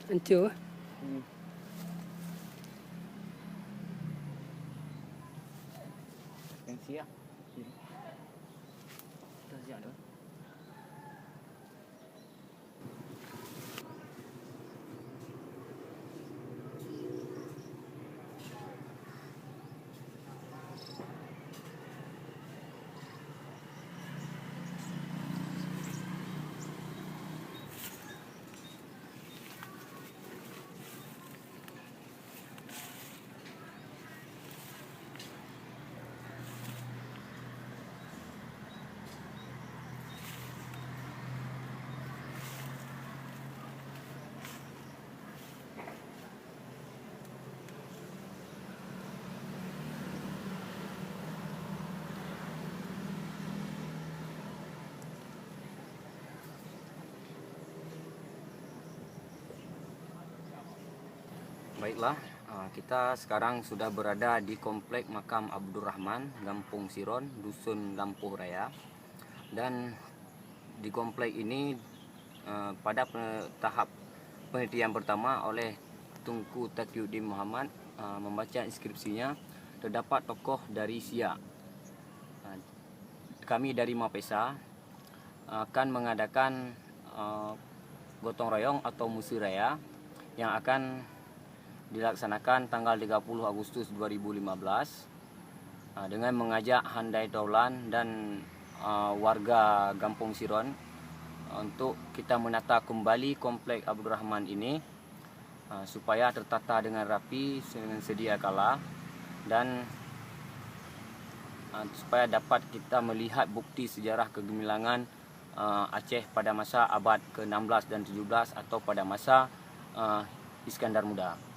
hancur. Pensi lah. Dah siap dah. Baiklah, kita sekarang sudah berada di Komplek Makam Abdul Rahman, Kampung Siron, Dusun Lampuh Raya. Dan di komplek ini pada tahap penelitian pertama oleh Tunku Taqiyuddin Muhammad membaca inskripsinya, terdapat tokoh dari Siak. Kami dari Mapesa akan mengadakan gotong royong atau musyawarah yang akan dilaksanakan tanggal 30 Agustus 2015 dengan mengajak Handai Taulan dan warga Kampung Siron untuk kita menata kembali komplek Abdul Rahman ini supaya tertata dengan rapi dengan sedia kala, dan supaya dapat kita melihat bukti sejarah kegemilangan Aceh pada masa abad ke-16 dan 17 atau pada masa Iskandar Muda.